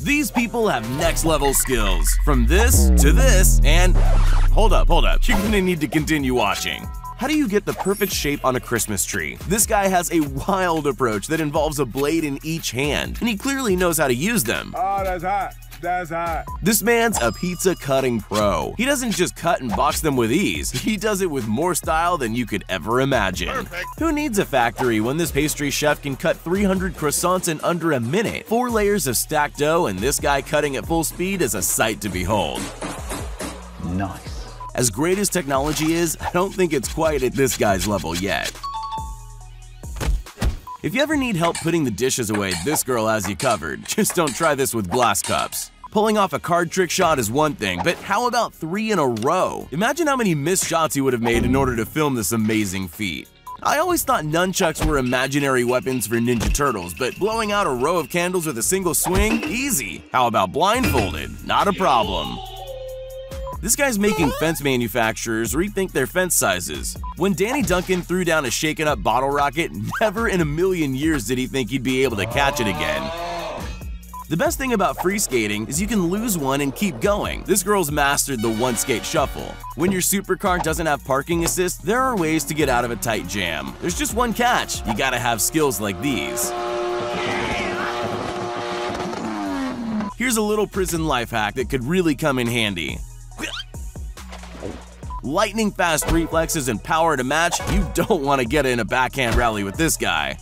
These people have next level skills. From this to this and… Hold up, you're gonna need to continue watching. How do you get the perfect shape on a Christmas tree? This guy has a wild approach that involves a blade in each hand, and he clearly knows how to use them. Oh, that's hot. That's hot. This man's a pizza cutting pro. He doesn't just cut and box them with ease, he does it with more style than you could ever imagine. Perfect. Who needs a factory when this pastry chef can cut 300 croissants in under a minute? 4 layers of stacked dough, and this guy cutting at full speed is a sight to behold. Nice. As great as technology is, I don't think it's quite at this guy's level yet. If you ever need help putting the dishes away, this girl has you covered. Just don't try this with glass cups. Pulling off a card trick shot is one thing, but how about 3 in a row? Imagine how many missed shots he would have made in order to film this amazing feat. I always thought nunchucks were imaginary weapons for Ninja Turtles, but blowing out a row of candles with a single swing? Easy. How about blindfolded? Not a problem. This guy's making fence manufacturers rethink their fence sizes. When Danny Duncan threw down a shaken up bottle rocket, never in a million years did he think he'd be able to catch it again. The best thing about free skating is you can lose one and keep going. This girl's mastered the one skate shuffle. When your supercar doesn't have parking assist, there are ways to get out of a tight jam. There's just one catch: you gotta have skills like these. Here's a little prison life hack that could really come in handy. Lightning fast reflexes and power to match, you don't want to get in a backhand rally with this guy.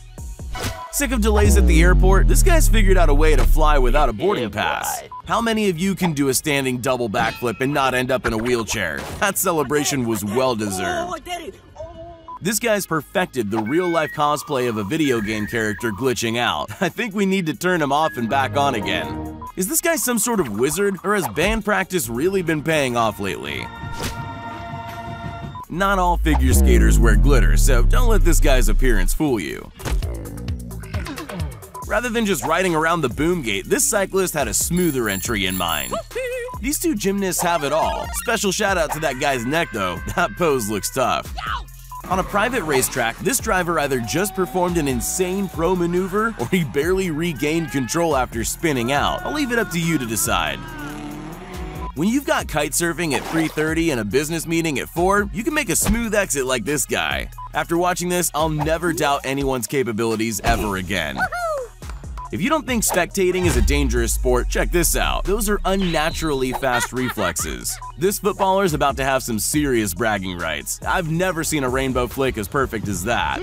Sick of delays at the airport? This guy's figured out a way to fly without a boarding pass. How many of you can do a standing double backflip and not end up in a wheelchair? That celebration was well deserved. This guy's perfected the real-life cosplay of a video game character glitching out. I think we need to turn him off and back on again. Is this guy some sort of wizard, or has band practice really been paying off lately? Not all figure skaters wear glitter, so don't let this guy's appearance fool you. Rather than just riding around the boom gate, this cyclist had a smoother entry in mind. These two gymnasts have it all. Special shout out to that guy's neck though, that pose looks tough. On a private racetrack, this driver either just performed an insane pro maneuver or he barely regained control after spinning out. I'll leave it up to you to decide. When you've got kite surfing at 3:30 and a business meeting at 4, you can make a smooth exit like this guy. After watching this, I'll never doubt anyone's capabilities ever again. If you don't think spectating is a dangerous sport, check this out. Those are unnaturally fast reflexes. This footballer's about to have some serious bragging rights. I've never seen a rainbow flick as perfect as that.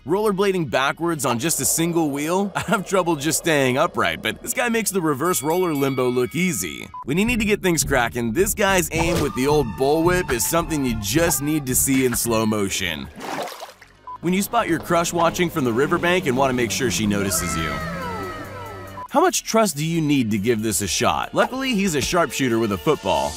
Rollerblading backwards on just a single wheel? I have trouble just staying upright, but this guy makes the reverse roller limbo look easy. When you need to get things cracking, this guy's aim with the old bullwhip is something you just need to see in slow motion. When you spot your crush watching from the riverbank and want to make sure she notices you. How much trust do you need to give this a shot? Luckily, he's a sharpshooter with a football.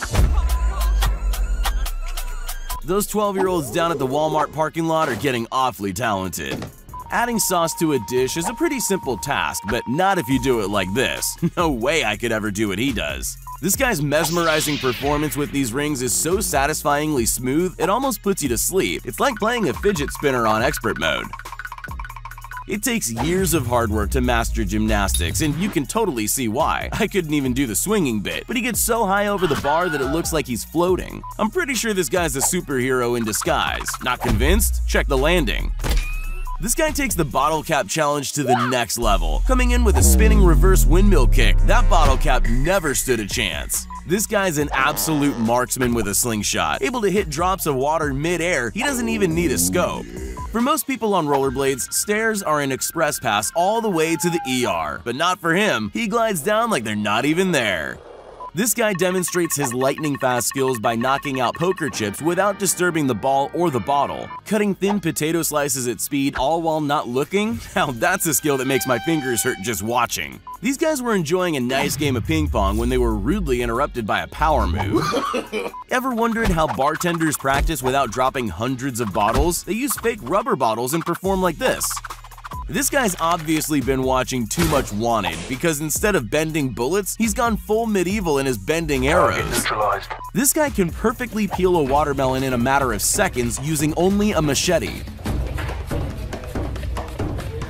Those 12-year-olds down at the Walmart parking lot are getting awfully talented. Adding sauce to a dish is a pretty simple task, but not if you do it like this. No way I could ever do what he does. This guy's mesmerizing performance with these rings is so satisfyingly smooth, it almost puts you to sleep. It's like playing a fidget spinner on expert mode. It takes years of hard work to master gymnastics, and you can totally see why. I couldn't even do the swinging bit, but he gets so high over the bar that it looks like he's floating. I'm pretty sure this guy's a superhero in disguise. Not convinced? Check the landing. This guy takes the bottle cap challenge to the next level, coming in with a spinning reverse windmill kick. That bottle cap never stood a chance. This guy's an absolute marksman with a slingshot, able to hit drops of water mid-air. He doesn't even need a scope. For most people on rollerblades, stairs are an express pass all the way to the ER, but not for him. He glides down like they're not even there. This guy demonstrates his lightning-fast skills by knocking out poker chips without disturbing the ball or the bottle. Cutting thin potato slices at speed all while not looking? Now that's a skill that makes my fingers hurt just watching. These guys were enjoying a nice game of ping pong when they were rudely interrupted by a power move. Ever wondered how bartenders practice without dropping hundreds of bottles? They use fake rubber bottles and perform like this. This guy's obviously been watching too much Wanted, because instead of bending bullets, he's gone full medieval in his bending arrows. This guy can perfectly peel a watermelon in a matter of seconds using only a machete.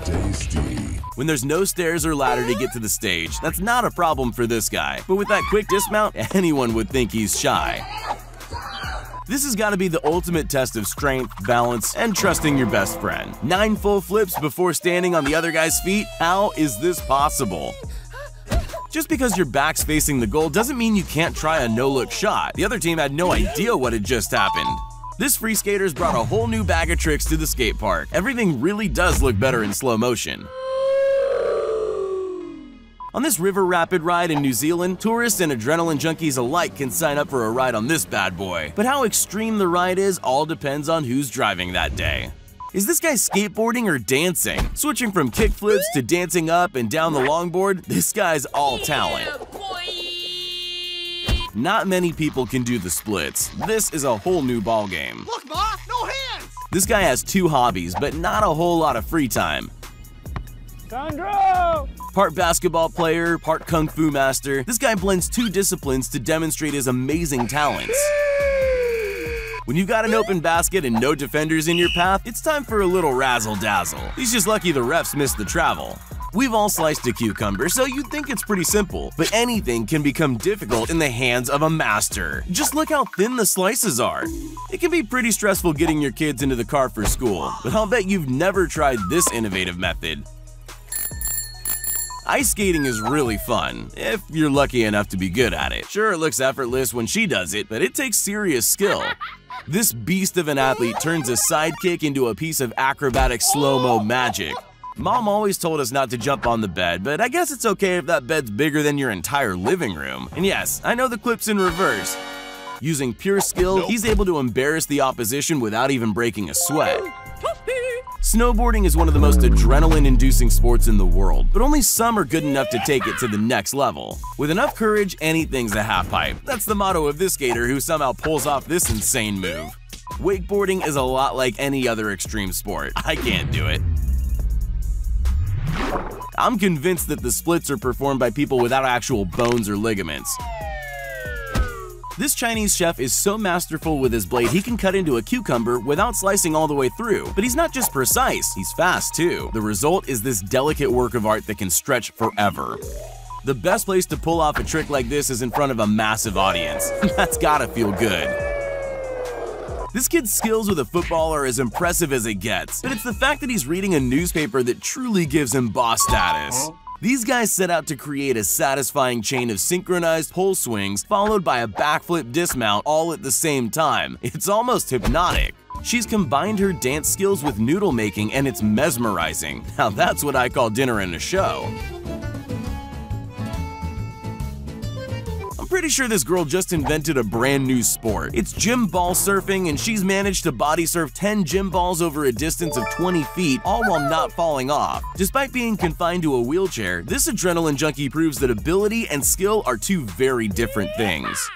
Tasty. When there's no stairs or ladder to get to the stage, that's not a problem for this guy. But with that quick dismount, anyone would think he's shy. This has got to be the ultimate test of strength, balance, and trusting your best friend. 9 full flips before standing on the other guy's feet? How is this possible? Just because your back's facing the goal doesn't mean you can't try a no-look shot. The other team had no idea what had just happened. This free skater's brought a whole new bag of tricks to the skate park. Everything really does look better in slow motion. On this river rapid ride in New Zealand, tourists and adrenaline junkies alike can sign up for a ride on this bad boy. But how extreme the ride is all depends on who's driving that day. Is this guy skateboarding or dancing? Switching from kickflips to dancing up and down the longboard, this guy's all talent. Not many people can do the splits. This is a whole new ballgame. Look, Ma, no hands! This guy has 2 hobbies, but not a whole lot of free time. Sandro! Part basketball player, part kung fu master, this guy blends 2 disciplines to demonstrate his amazing talents. When you've got an open basket and no defenders in your path, it's time for a little razzle-dazzle. He's just lucky the refs missed the travel. We've all sliced a cucumber, so you'd think it's pretty simple, but anything can become difficult in the hands of a master. Just look how thin the slices are. It can be pretty stressful getting your kids into the car for school, but I'll bet you've never tried this innovative method. Ice skating is really fun, if you're lucky enough to be good at it. Sure, it looks effortless when she does it, but it takes serious skill. This beast of an athlete turns a sidekick into a piece of acrobatic slow-mo magic. Mom always told us not to jump on the bed, but I guess it's okay if that bed's bigger than your entire living room. And yes, I know the clip's in reverse. Using pure skill, he's able to embarrass the opposition without even breaking a sweat. Snowboarding is one of the most adrenaline-inducing sports in the world, but only some are good enough to take it to the next level. With enough courage, anything's a half-pipe. That's the motto of this skater who somehow pulls off this insane move. Wakeboarding is a lot like any other extreme sport. I can't do it. I'm convinced that the splits are performed by people without actual bones or ligaments. This Chinese chef is so masterful with his blade he can cut into a cucumber without slicing all the way through. But he's not just precise, he's fast too. The result is this delicate work of art that can stretch forever. The best place to pull off a trick like this is in front of a massive audience. That's gotta feel good. This kid's skills with a football are as impressive as it gets, but it's the fact that he's reading a newspaper that truly gives him boss status. These guys set out to create a satisfying chain of synchronized pole swings followed by a backflip dismount all at the same time. It's almost hypnotic. She's combined her dance skills with noodle making and it's mesmerizing. Now that's what I call dinner and a show. I'm pretty sure this girl just invented a brand new sport. It's gym ball surfing and she's managed to body surf 10 gym balls over a distance of 20 feet, all while not falling off. Despite being confined to a wheelchair, this adrenaline junkie proves that ability and skill are 2 very different things.